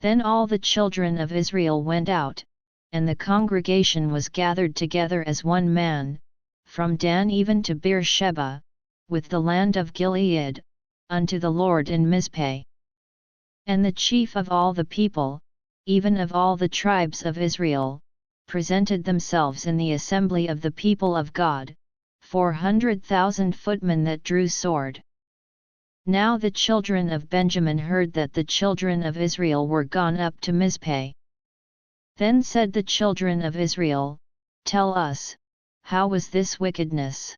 Then all the children of Israel went out, and the congregation was gathered together as one man, from Dan even to Beersheba, with the land of Gilead, unto the Lord in Mizpeh. And the chief of all the people, even of all the tribes of Israel, presented themselves in the assembly of the people of God, 400,000 footmen that drew sword. Now the children of Benjamin heard that the children of Israel were gone up to Mizpeh. Then said the children of Israel, Tell us, how was this wickedness?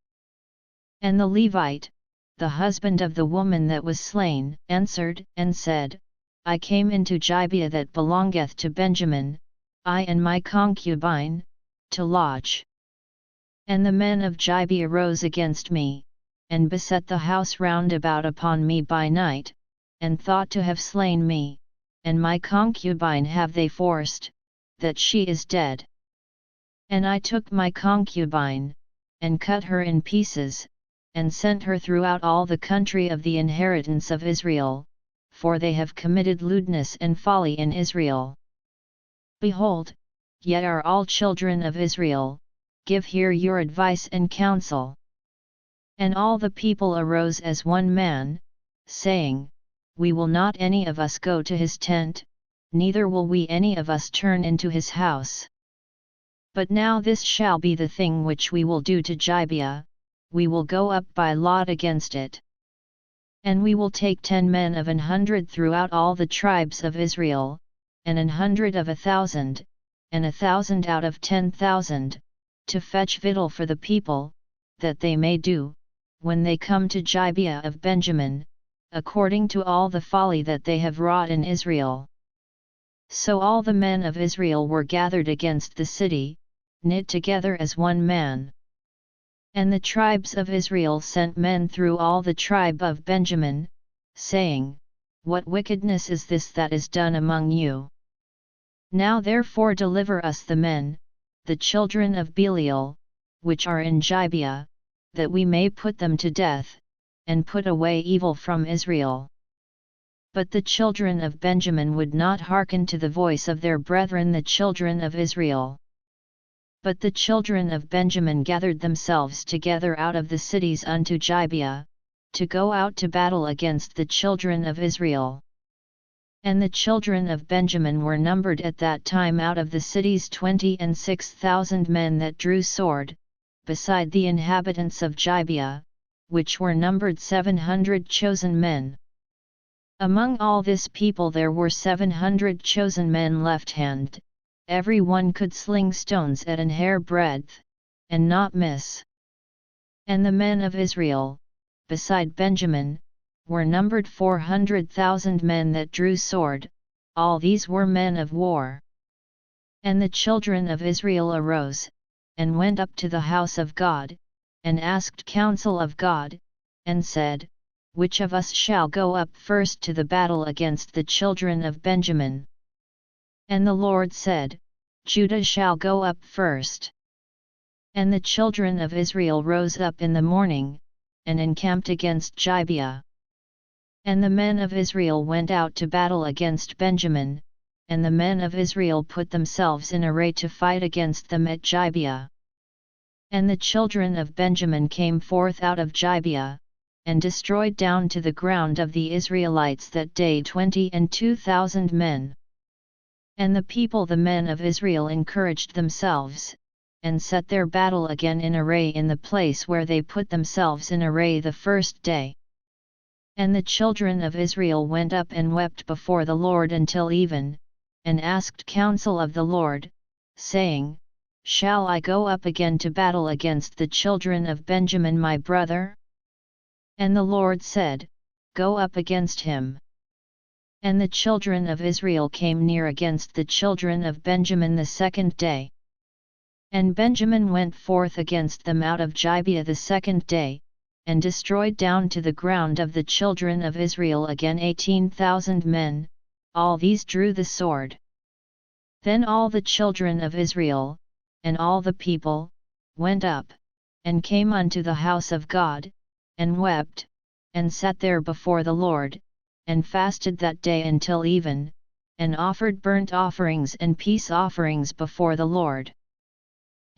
And the Levite, the husband of the woman that was slain, answered and said, I came into Gibeah that belongeth to Benjamin, I and my concubine, to lodge. And the men of Gibeah rose against me, and beset the house round about upon me by night, and thought to have slain me, and my concubine have they forced, that she is dead. And I took my concubine, and cut her in pieces, and sent her throughout all the country of the inheritance of Israel, for they have committed lewdness and folly in Israel. Behold, yet are all children of Israel, give here your advice and counsel. And all the people arose as one man, saying, We will not any of us go to his tent, neither will we any of us turn into his house. But now this shall be the thing which we will do to Gibeah, we will go up by lot against it. And we will take 10 men of 100 throughout all the tribes of Israel, and 100 of 1,000, and 1,000 out of 10,000, to fetch victual for the people, that they may do, when they come to Gibeah of Benjamin, according to all the folly that they have wrought in Israel. So all the men of Israel were gathered against the city, knit together as one man. And the tribes of Israel sent men through all the tribe of Benjamin, saying, What wickedness is this that is done among you? Now therefore deliver us the men, the children of Belial, which are in Gibeah, that we may put them to death, and put away evil from Israel. But the children of Benjamin would not hearken to the voice of their brethren the children of Israel. But the children of Benjamin gathered themselves together out of the cities unto Gibeah, to go out to battle against the children of Israel. And the children of Benjamin were numbered at that time out of the cities 26,000 men that drew sword, beside the inhabitants of Gibeah, which were numbered 700 chosen men. Among all this people there were 700 chosen men left-handed, every one could sling stones at an hair breadth, and not miss. And the men of Israel, beside Benjamin, were numbered 400,000 men that drew sword, all these were men of war. And the children of Israel arose, and went up to the house of God, and asked counsel of God, and said, Which of us shall go up first to the battle against the children of Benjamin? And the Lord said, Judah shall go up first. And the children of Israel rose up in the morning, and encamped against Gibeah. And the men of Israel went out to battle against Benjamin, and the men of Israel put themselves in array to fight against them at Gibeah. And the children of Benjamin came forth out of Gibeah, and destroyed down to the ground of the Israelites that day 22,000 men. And the people the men of Israel encouraged themselves, and set their battle again in array in the place where they put themselves in array the first day. And the children of Israel went up and wept before the Lord until even, and asked counsel of the Lord, saying, Shall I go up again to battle against the children of Benjamin my brother? And the Lord said, Go up against him. And the children of Israel came near against the children of Benjamin the second day. And Benjamin went forth against them out of Gibeah the second day, and destroyed down to the ground of the children of Israel again 18,000 men, all these drew the sword. Then all the children of Israel, and all the people, went up, and came unto the house of God, and wept, and sat there before the Lord, and fasted that day until even, and offered burnt offerings and peace offerings before the Lord.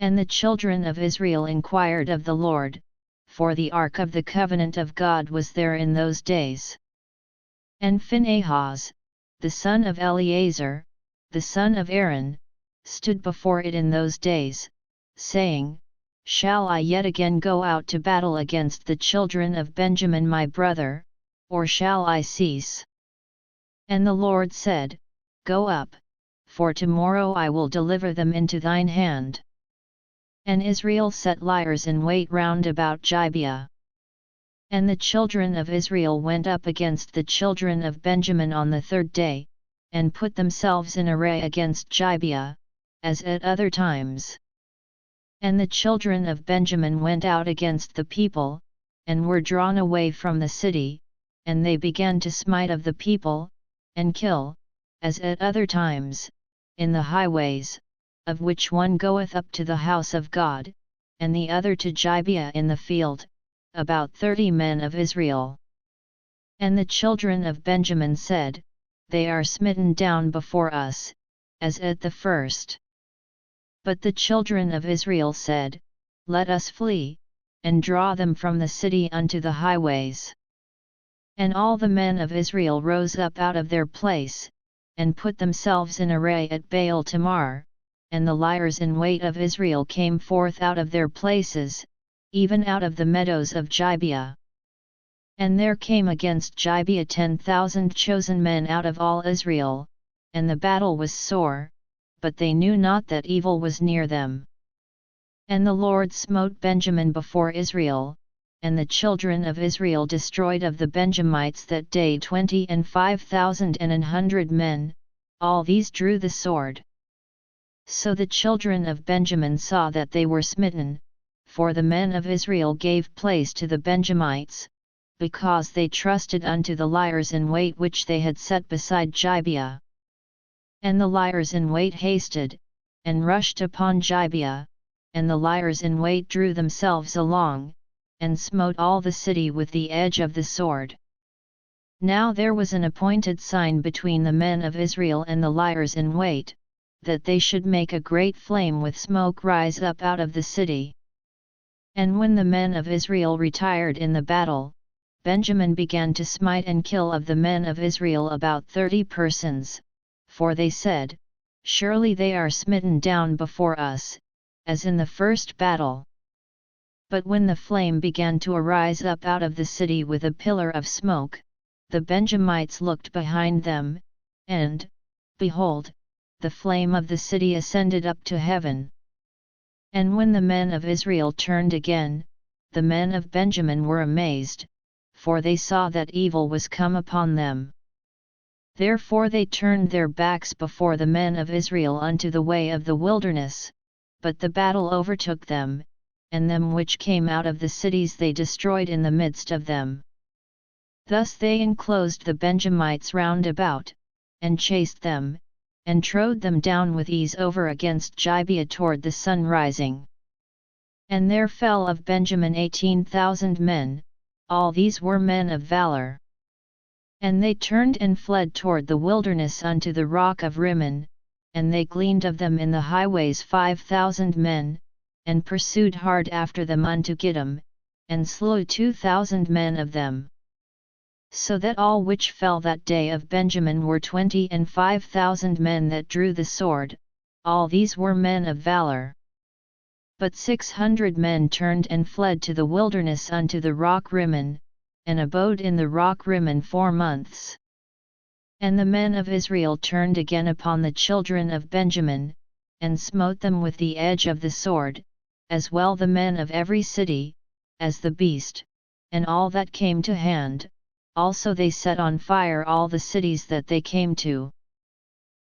And the children of Israel inquired of the Lord, for the ark of the covenant of God was there in those days. And Phinehas, the son of Eleazar, the son of Aaron, stood before it in those days, saying, Shall I yet again go out to battle against the children of Benjamin my brother, or shall I cease? And the Lord said, Go up, for tomorrow I will deliver them into thine hand. And Israel set liers in wait round about Gibeah. And the children of Israel went up against the children of Benjamin on the third day, and put themselves in array against Gibeah, as at other times. And the children of Benjamin went out against the people, and were drawn away from the city, and they began to smite of the people, and kill, as at other times, in the highways, of which one goeth up to the house of God, and the other to Gibeah in the field, about 30 men of Israel. And the children of Benjamin said, They are smitten down before us, as at the first. But the children of Israel said, Let us flee, and draw them from the city unto the highways. And all the men of Israel rose up out of their place, and put themselves in array at Baal Tamar, and the liers in wait of Israel came forth out of their places, even out of the meadows of Gibeah. And there came against Gibeah 10,000 chosen men out of all Israel, and the battle was sore, but they knew not that evil was near them. And the Lord smote Benjamin before Israel, and the children of Israel destroyed of the Benjamites that day 25,100 men, all these drew the sword. So the children of Benjamin saw that they were smitten, for the men of Israel gave place to the Benjamites, because they trusted unto the liers in wait which they had set beside Gibeah. And the liers in wait hasted, and rushed upon Gibeah, and the liers in wait drew themselves along, and smote all the city with the edge of the sword. Now there was an appointed sign between the men of Israel and the liers in wait, that they should make a great flame with smoke rise up out of the city. And when the men of Israel retired in the battle, Benjamin began to smite and kill of the men of Israel about 30 persons, for they said, Surely they are smitten down before us, as in the first battle. But when the flame began to arise up out of the city with a pillar of smoke, the Benjamites looked behind them, and, behold, the flame of the city ascended up to heaven. And when the men of Israel turned again, the men of Benjamin were amazed, for they saw that evil was come upon them. Therefore they turned their backs before the men of Israel unto the way of the wilderness, but the battle overtook them, and them which came out of the cities they destroyed in the midst of them. Thus they enclosed the Benjamites round about, and chased them, and trode them down with ease over against Gibeah toward the sun rising. And there fell of Benjamin 18,000 men, all these were men of valor. And they turned and fled toward the wilderness unto the rock of Rimmon, and they gleaned of them in the highways 5,000 men, and pursued hard after them unto Gittim, and slew 2,000 men of them. So that all which fell that day of Benjamin were 25,000 men that drew the sword, all these were men of valor. But 600 men turned and fled to the wilderness unto the rock Rimmon, and abode in the rock Rimmon 4 months. And the men of Israel turned again upon the children of Benjamin, and smote them with the edge of the sword, as well the men of every city, as the beast, and all that came to hand. Also they set on fire all the cities that they came to.